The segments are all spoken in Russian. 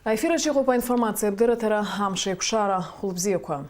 Ефір чого інформація Бдиратера Амши Кшара Хулбзеква.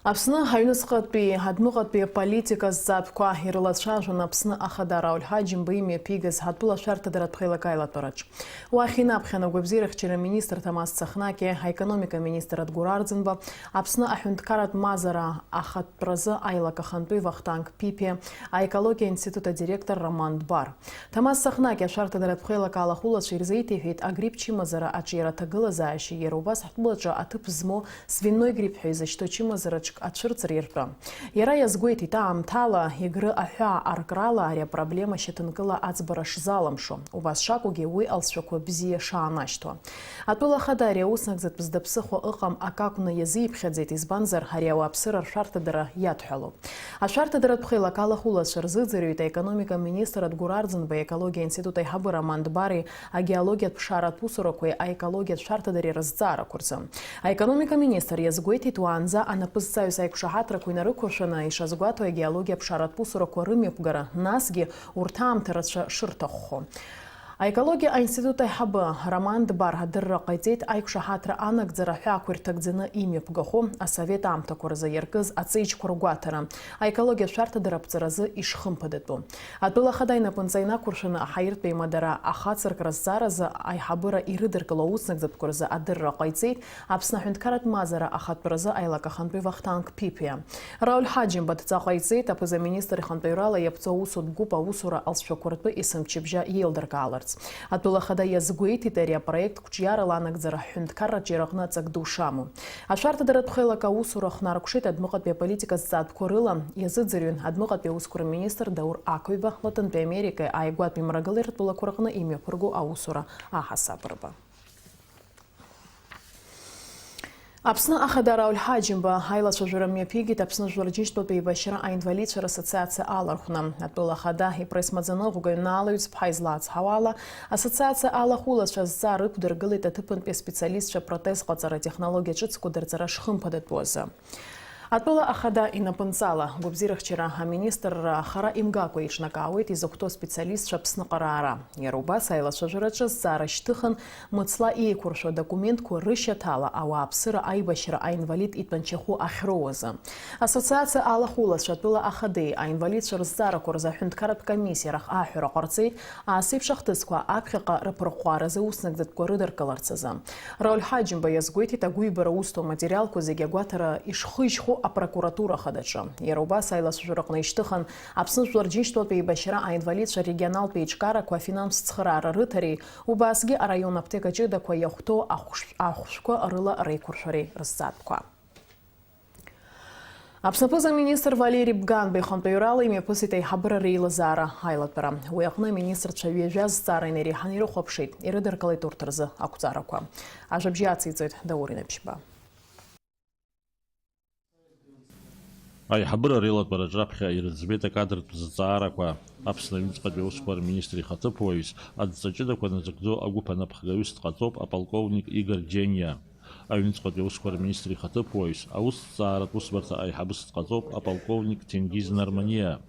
Апсны хайнысқатпи, адмуғатпи политика запква ирласшажын апсны ахадара ульхаджим бейме пигаз хатбула шарта дарат пхайлакайлат барач. Уахина пхена губзирах чера министр Тамас Цахнаке, экономика министр Адгурардзинба, апсны ахюнткарат мазара ахат празы айлака ханпи вахтанг пипе, а экология института директор Роман Бар. Тамас Цахнаке шарта дарат пхайлакала хула ширзейте фейт агрипчи мазара ачира тагыла зааши ерубас хатбулача атып змо свиной грипп хейза, что чи мазара Ачырцыриртва. Яра язгует и там тала игры ахя аркрала ария проблема щетынкыла ацбараш заламшо. У вас шакуги уй алсшаку бзие шаанашто. Атула хадария уснак зат пздапсыхо ыкам акакуна язы пхедзет избанзар хария уапсырар шартадара ятхалу. А шартадара пхила кала хула шарзыдзарюйта экономика министр Адгурардзинба экология института хабы Роман Бари, а геология пшарат пусурокуе, а экология шартадари раздзара курса. А экономика министр язгует и туанза, а напызцаю Сайкшахатра куйнарыкушана и шазгуату геология пшарат пусуроку рымепгара насги уртам тераса ширтахо. А экология института хаба Роман Бар дырра кайтет айкшахатра анак зарахя куртагдзина имя пгахо, а совет амта курза яркыз ацейч кургуатара. А экология шарта дырапцаразы ишхым падету. Атула хадайна пунцайна куршана ахайрт беймадара ахацарк раззараза айхабыра ирыдырк лоуснак запкурза адырра кайтет, апсна хюнткарат мазара ахатпраза айлака ханпи вахтанг пипия. Рауль Хаджим батца кайтет, апыза министр ханпирала япцо усуд гупа усура алшакуртпы исым чипжа елдыргалар. Атула хада язгуэти терия проект кучьяра ланак зара хюнткара джерахна цагдушаму. А шарта дарат пхайлака усурах наркушит адмугат бе политика зад курыла языдзерюн адмугат бе ускур министр Даур Акуйба Латин бе Америка айгуат бе мрагалырт була курахна имя пургу аусура ахасапырба. Апсны ахадара ульхаджимба хайла шажурамия пигит апсны журджишто бейбашира айнвалидшар ассоциация алархунам. Атула хада и пресмазанов угайналуюц пхайзлац хавала. Ассоциация алахула шазза рыб дыргылит атыпын пе специалист протез қоцара технология чыцку дырцара шхым падетбоза. Атула ахада и напынцала губзирах чера министр хара имгаку ишнакауит из кто специалист шапсны қарара. Яруба сайла шажурача зара штыхан мыцла и куршо документ рышатала ава апсыра айбашира айнвалид итпанчеху ахроза. Ассоциация алахула шатула ахады айнвалид шарзара курза хюнткарат комиссиярах ахюра qarцейт асып шахтысква апхиqa рыпырқуара зауснак датку рыдыркаларцаза. Рауль Хаджимба язгуйти тагуйбара усто материалку зегягуатара ишхыжху а прокуратура хадача. Яруба сайла сужуракна иштыхан апсын журджиштол бейбашира айнвалидша регионал пейчкара ква финанс цхырара рытари убасги а район аптекачы да ква яхто ахушко рыла рейкуршари рыззатква. Апснапыза министр Валерий Бган бейхон пейрал имя пысытай хабра рейла зара хайлатпара. Уяхны министр чавежаз зара инери ханиру хопшит и рыдыркалай туртырзы акуцараква. А жабжиаций цвет даурина пшба. Ай хабыра релат бараджрапхя ирзбета кадр зацаараква апснавинцqa беусквар министри хатыповис адзачыдаква назагдо агупа напхгавист хатоп а полковник Игорь Дженья авинцqa беусквар министри хатыповис аус цаарат усбарта ай хабыст хатоп а полковник Тенгиз Нармания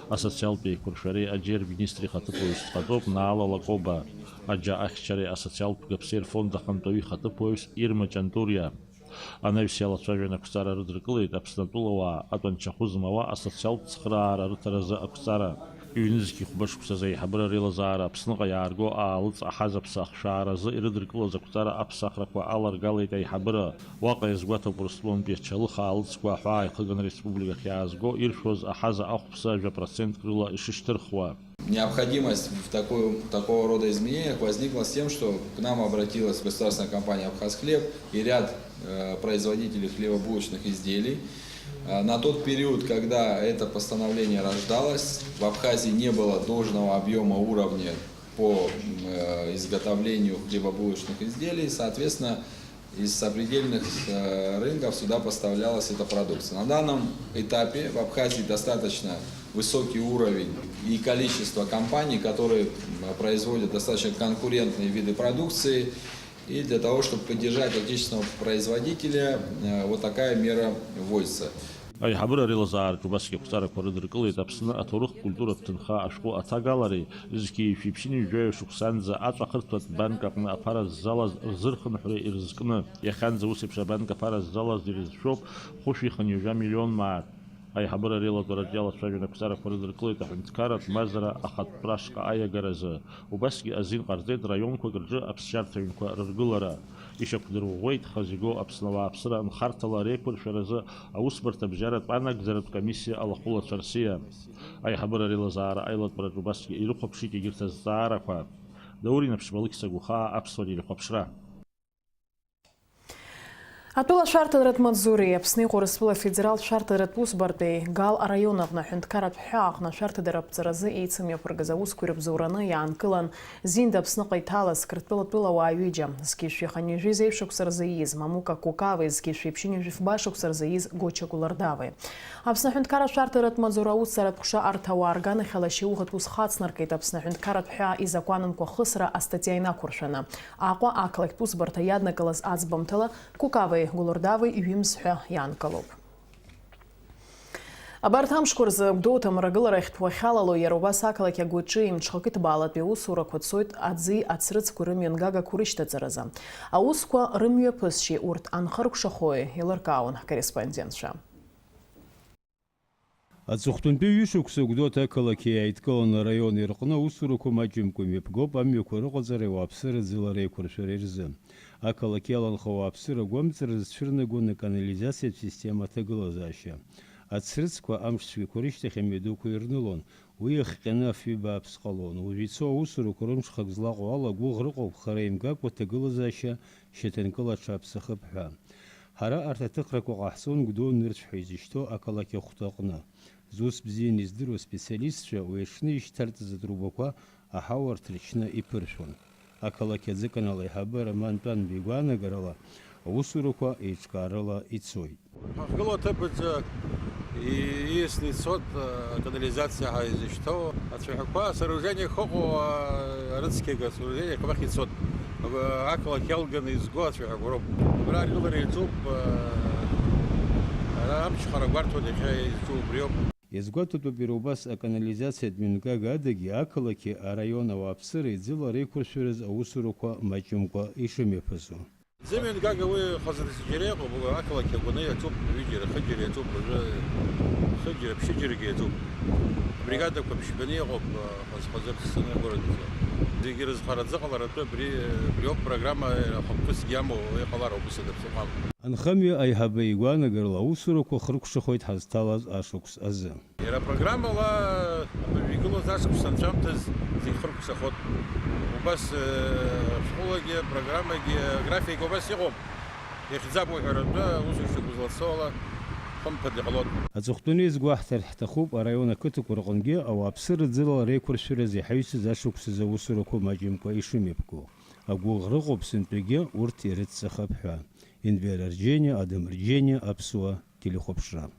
асоциалпе куршари аджер министри хатыповис хатоп наала лакоба аджа ахчари асоциалп гапсер фонда хантови хатыповис Ирма Чантурия. Она висела на кустара рыдрыкылыйт апснатулова атончахузмава ассоциал цхрара рытаразы акустара юнизки хубашкуса зай хабра рилазара апсныга ярго алыц ахаза псах шаразы рыдрыкылы закустара апсахраква аларгалыйт ай хабра вака изгвата бурслон печалыха алыцква хай кылган республика хязго иршоз ахаза ахпса 2% крыла ишиштырхва. Необходимость в такого рода изменениях возникла с тем, что к нам обратилась государственная компания «Абхазхлеб» и ряд производителей хлебобулочных изделий. На тот период, когда это постановление рождалось, в Абхазии не было должного объема уровня по изготовлению хлебобулочных изделий, соответственно, из сопредельных рынков сюда поставлялась эта продукция. На данном этапе в Абхазии достаточно высокий уровень и количество компаний, которые производят достаточно конкурентные виды продукции. И для того, чтобы поддержать отечественного производителя, вот такая мера вводится. Аиҳабыра реилазаарҿ убасгьы ақәҵарақәа рыдыркылеит Аԥсны аҭоурыхтә культуратә ҭынха ашәҟәы аҭагалареи зқьи-шәиԥшьыни жәаҩа-шықәсанӡа аҵәахырҭәатә банк аҟны аԥара ззалаз рзырхынҳәра ирызкны иахьанӡа ус еиԥш абанк аԥара ззалаз ирызшәоуп хәышә-ихынҩажәа миллион мааҭ. Аиҳабыра реилатәараҿ иалацәажәон ақәҵарақәа рыдыркылеит аҳәынҭқарратә мазара ахатәы ашҟа аиагаразы. Убасгьы азин ҟарҵеит раионқәак рҿы аԥсшьарҭаҩнқәа рыргылара. Ишьақәдырӷәӷәеит хаз игоу Аԥсны ауааԥсыра нхарҭала реиқәыршәаразы аусбарҭа абжьаратә анагӡаратә комиссиа алахәылацәа рсиа. Аиҳабыра реилазаара аилатәараҿ убасгьы ирыхәаԥшит егьырҭ азҵаарақәа. Даур Инаԥшбалықь Сагәхаа, аԥсуара ирыхәаԥшра. Атәыла шәарҭадаратә маҵзури Аԥсны иҟоу Урыстәыла афедералтә шәарҭадаратә усбартәи Гал араион аҟны аҳәынҭқарратә ҳәа аҟны ашәарҭадараԥҵаразы еицымҩаԥыргаз аусқәа ирыбзоураны иаанкылан зинда Аԥсныҟа иҭалаз Қырҭтәыла-тәыла-уаа ҩыџьа зқьи-шәиханҩажәи зеиԥшықәса рзы ииз Мамука Кукавеи зқьи-шәиԥшьынҩажәи фба-шықәса рзы ииз Гоча Гәылардавеи. Аԥсны аҳәынҭқарратә шәарҭадаратә маҵзура аусаратә ҟәша арҭ ауаа рганахьала шьауӷатә ус хацнаркит Аԥсны аҳәынҭқарратә ҳәа изакәанымкәа хысра астатиа инақәыршәаны. Аҟәа ақалақьтә усбарҭа иаднакылаз аӡбамҭала Кукавеи Гәылардавеи иҩымзҳәа иаанкылоуп. Абарҭ амшқәа рзы Гәдоуҭа амрагыларахьтә уахьалало иара убас ақалақь Агәаҿы мҽхакы ҭбаалатәи аусурақәа цоит аӡи ацрыҵқәа рымҩангагақәа рышьҭаҵаразы. Аусқәа рымҩаԥысшьи урҭ анхаркәшахои еилыркаауан ҳкорреспондентцәа. Аҵыхәтәантәи ҩышықәса Гәдоуҭа ақалақь иааидкыланы араион ирҟны аусурақәа маҷымкәа имҩаԥгоуп амҩақәа рыҟаҵара ауааԥсыра ӡыла реиқәыршәара рзы. Ақалақь иаланхо ауааԥсыра агәамҵра зцәырнагон аканализациатә система аҭагылазаашьа. Ацрыҵқәа амшцәгьақәа рышьҭахь амҩадуқәа ирнылон, уи иахҟьаны афҩы бааԥс ҟалон. Уажә ицо аусурақәа рымшхак злаҟоу ала гәыӷра ыҟоуп хара имгакәа аҭагылазаашьа шьаҭанкыла аҽаԥсахып ҳәа. Ҳара арҭ аҭыхрақәа ҟаҳҵон Гәдоу нырцә ҳәа изышьҭоу ақалақь ахәҭа аҟны. Зус бзианы издыруа специалистцәа уи аҽны ишьҭарҵаз атрубақәа аҳауарҭ рычны иԥыршәон. Ақалақь аӡыканала аиҳабы Роман Тәанба игәаанагарала аусурақәа еиҿкаарыла ицоит. Ҳахгылоу аҭыԥаҿы ииасны ицоит аканализациа изышьҭоу ацәаҳәақәа асооружениақәа ыҟоу арыцқьага асооружениақәа ахь ицоит. Ақалақь иалганы изго ацәаҳәақәа роуп. Абра аргылара иаҿуп, амчхара гәарҭоит иахьа изҿу убри ауп. Иазгәаҭатәуп иара убас аканализациатә мҩангага адагьы ақалақьи араион ауааԥсыреи ӡыла реиқәыршәараз аусурақәа маҷымкәа ишымҩаԥысу. Зымҩангага уи хазырсџьара иҟоуп, ақалақь агәаны иаҿуп, ҩыџьара, хыџьара иаҿуп, хыџьара, ԥшьыџьарагьы иаҿуп. Бригадақәа ԥшьбаны иҟоуп хазырсны агәыразы. Зегьы рызхараӡа ҟаларатәы абри ауп программа хықәкысгьы амоу иҟалароуп ус адаԥсыҟам. Анхамҩа аиҳабы игәаанагарала аусурақәа хрыкәшахоит ҳазҭалаз ашықәс азы. Иара апрограммала игылоз ашықәс анцәамҭаз зегьы хрыкәшахоит. Убас школагьы, программагьы, график убас иҟоуп. Ихьӡап уҳәаратәы аусушьақәа злацо ала хымԥада иҟалоит. Аҵыхәтәаны изгәаҳҭар ҳҭахуп араион ақыҭақәа рҟынгьы ауааԥсыра ӡыла реиқәыршәараз иҳаҩсыз ашықәсаз аусурақәа маҷымкәа ишымҩаԥго. Агәыӷра ыҟоуп сынтәагьы урҭ ирыццахап ҳәа. Енвер Арџьениа, Адам Рџьениа, аԥсуа телехәаԥшра.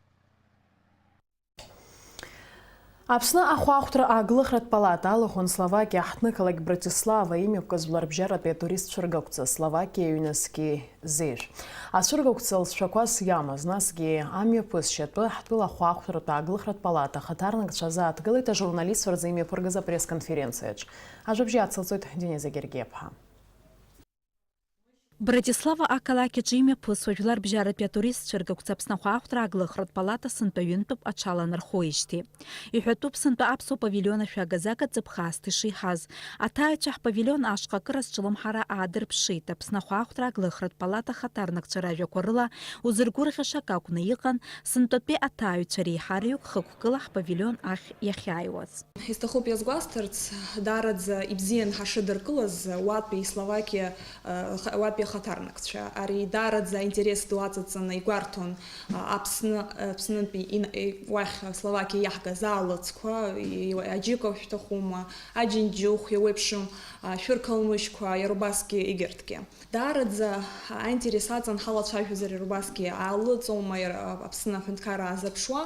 Аԥсны ахәаахәҭра ааглыхратә палата алахәын Словакиа ҳҭнықалақь Братислава имҩаԥгаз жәларбжьаратәи атурист цәыргақәҵа Словакиа аҩнасгьы зеиԥш. Ацәыргақәҵа лцәақәас иамаз, насгьы амҩаԥысшьа ҳтәыла ахәаахәҭратә ааглыхратә палата ахаҭарнакцәа азааҭгылеит ажурналистцәа рзы имҩаԥыргаз апресс-конференциаҿ. Ажәабжьы ацылҵоит Дениза Гергиаԥҳа. Братислава ақалақьаҿы имҩаԥысуа жәларбжьаратәи атурист цәыргақәҵа Аԥсны ахәаахәҭра ааглыхратә палата сынтәаҩынтәуп аҽаланархоижьҭеи. Иҳәатәуп сынтәа аԥсуа павильон ашәагазага ҵыԥхаасҭа ишихаз. Аҭаҩцәа ҳпавильон ашҟа акыр азҿлымҳара аадырԥшит. Аԥсны ахәаахәҭра ааглыхратә палата ахаҭарнакцәа ражәақәа рыла узыргәырӷьаша ак акәны иҟан сынтәатәи аҭаҩцәа реиҳараҩык хықәкыла ҳпавильон ахь иахьааиуаз. Исҭахуп иазгәасҭарц, даараӡа ибзиан ҳашыдыркылаз уатәи Словакиа уатәи ахаҭарнакцәа. Ари даараӡа интерес ду аҵаҵаны игәарҭон Аԥснынтәи уахь Словакиа иаҳгаз алыҵқәа, аџьыка шәҭахума, аџьынџьыхә, иеиуеиԥшым шәыркалмышьқәа иарубасгьы егьырҭгьы. Даараӡа аинтересаҵан ҳалацәажәозар иарубасгьы аалыҵоума Аԥсны Аҳәынҭқарра азырԥшуа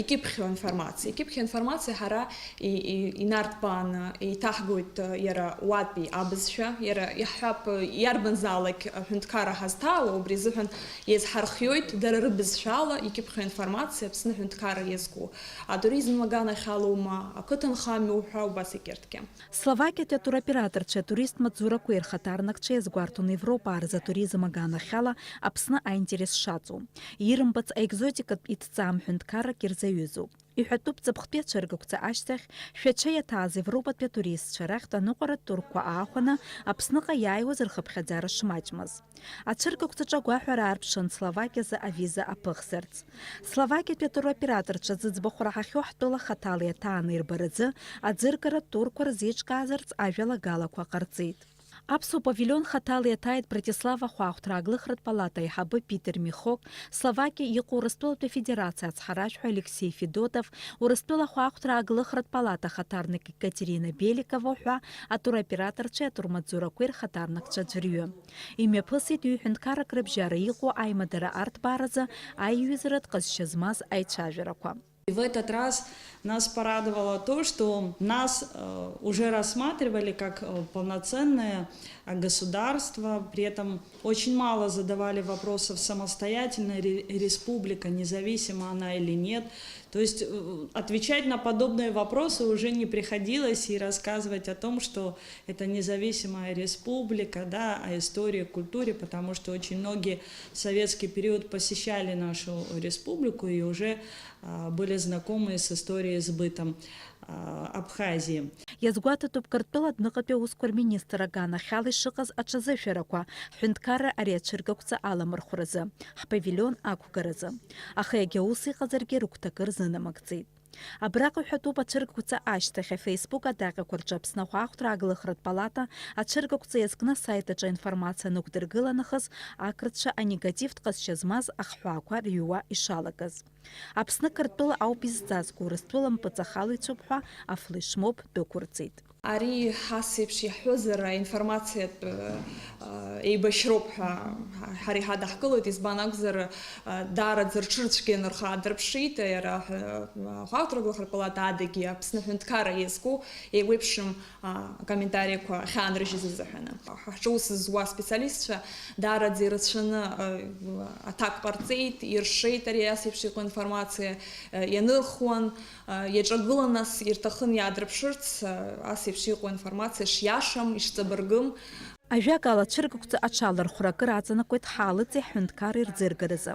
икьыԥхьу информациа. Икьыԥхьу информациа ҳара инарҭбааны еиҭаҳгоит иара уатәи абызшәа, иара иаҳҳәап иарбанзаалак аҳәынҭқарра ҳазҭаауа, убри азыҳәан иазҳархиоит дара рыбызшәала икьыԥхьу информациа Аԥсны Аҳәынҭқарра иазку. Атуризм аганахьалоума, ақыҭанхамҩоу ҳәа убас егьырҭгьы. Словакиатәи атуроператорцәа турист маҵзурақәа ирхаҭарнакцәа иазгәарҭон Европа арзатуризм аганахьала Аԥсны аинтерес шаҵоу. Ирымбац аекзотикатә иҭҵаам ҳәынҭқаррак ирзаҩызоуп. Иҳәатәуп ҵыԥхтәи ацәыргақәҵа ашьҭахь шәача иаҭааз Европатәи атуристцәа рахьтә аныҟәаратә турқәа аахәаны Аԥсныҟа иааиуаз рхыԥхьаӡара шмаҷмыз. Ацәыргақәҵаҿы агәаҳәара аарԥшын Словакиазы авиза аԥыхзарц. Словакиатәи атуроператорцәа зыӡбахә раҳахьоу ҳтәыла хаҭала иаҭааны ирбаразы аӡыргаратә турқәа рзеиҿкаазарц ажәалагалақәа ҟарҵеит. Аԥсуа павильон хаҭала иаҭааит Братислава хәаахәҭра аглыхратә палата аиҳабы Питер Михок, Словакиа иҟоу Урыстәылатәи Афедерациа ацҳаражәҳәа Алексей Федотов, Урыстәыла хәаахәҭра аглыхратә палата ахаҭарнак Екатерина Беликова ҳәа атуроператорцәеи атурмаҵзурақәеи рхаҭарнакцәа ӡәырҩы. Имҩаԥысит ҩ-ҳәынҭқаррак рыбжьара иҟоу аимадара арҭбааразы аиҩызаратә ҟазшьа змаз аицәажәарақәа. В этот раз нас порадовало то, что нас уже рассматривали как полноценное государство, при этом очень мало задавали вопросов, самостоятельная республика, независима она или нет. То есть отвечать на подобные вопросы уже не приходилось и рассказывать о том, что это независимая республика, да, о истории, культуре, потому что очень многие в советский период посещали нашу республику и уже были знакомы с историей, с бытом Абхазии. Иазгәаҭатәуп Қырҭтәыла адәныҟатәи аусқәа рминистр аганахьала ишыҟаз аҽазышәарақәа ҳәынҭқарра ари ацәыргақәҵа аламырхәразы, ҳпавильон ақәгаразы. Аха егьа ус иҟазаргьы рыгәҭакы рзынамыгӡеит. Абраҟа ҳәатәуп ацәыргақәҵа ашьҭахь афеисбук адаҟьақәа рҿы Аԥсны ахәаахәҭра аглыхратә палата ацәыргақәҵа иазкны асайт аҿы аинформациа нықәдыргыла нахыс ақырҭцәа анегативтә ҟазшьа змаз ахҳәаақәа рҩуа ишалагаз. Аԥсны Қырҭтәыла ауп изҵазку, Урыстәыла мпыҵахалицоуп ҳәа афлешмоб дәықәырҵеит. Ари ҳасеиԥш иаҳҳәозар аинформациатә еибашьроуп ҳәа ҳара иҳадаҳкылоит, избан акәзар даараӡа рҽырцәгьаны рхаадырԥшит, иара ахәаахәҭра аглыхратә палата адагьы Аԥсны Аҳәынҭқарра иазку еиуеиԥшым акомментариақәа ахьаанрыжьыз азыҳәаны. Ҳҿы ус зуа специалистцәа даараӡа ирацәаны аҭак ҟарҵеит, иршеит ари асеиԥш иҟоу информациа, ианырхуан, иаҿагылан нас ирҭахын иаадырԥшырц асеиԥш иҟоу информациа шиашам, ишҵабыргым. Ажәакала ацәыргақәҵа аҽалархәра акыр аҵанакуеит ҳаалыҵи ҳҳәынҭқарреи рӡыргаразы.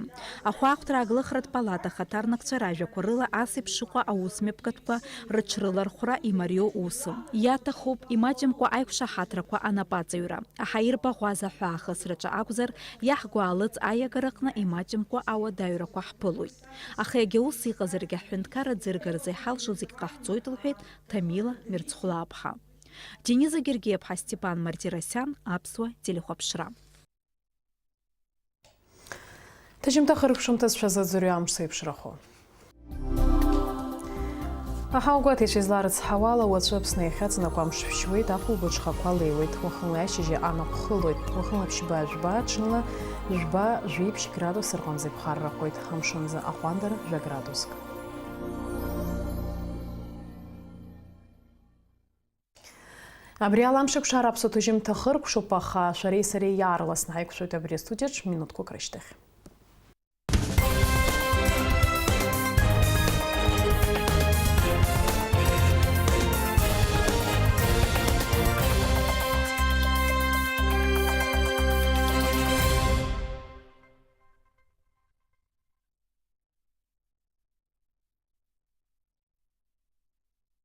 Ахәаахәҭра аглыхратә палата ахаҭарнакцәа ражәақәа рыла асеиԥш иҟоу аусмҩаԥгатәқәа рыҽрылархәра имариоу усым. Иаҭахуп имаҷымкәа аиқәшаҳаҭрақәа анапаҵаҩра. Аҳаирбаӷәаз аҳәаахысраҿы акәзар, иаҳгәаалыҵ аиагараҟны имаҷымкәа ауадаҩрақәа ҳԥылоит. Аха егьа ус иҟазаргьы аҳәынҭқарра ӡыргаразы иҳалшо зегь ҟаҳҵоит, лҳәеит Тамила Мирцхәлааԥҳа. Дениза Гергиевҳа, Степан Мартиросян, Аԥсуа телехәаԥшра. Ҭыжьымҭаха рыԥшымҭазшәа заӡырҩы амш сеиԥшрахо. Аҳаугәаҭеиԥш изларыцҳауа ала уаҵәы Аԥсны иахьаҵанакуа амш шәшьуеит, ахәылбыҽхақәа леиуеит, уахынла ашьыжьы анаҟәхылоит, уахынла ԥшьба жәба, ҽынла жәба жәиԥшь градус рҟынӡа иԥхаррахоит, амшынӡа аҟәандара жәаградуск. Абри ала амшаԥшара аԥсуа ҭыжьымҭа хыркәшоуп, аха шәареи сареи иаарласны ҳаиқәшәоит абри астудиаҿ минуҭқәак рышьҭахь.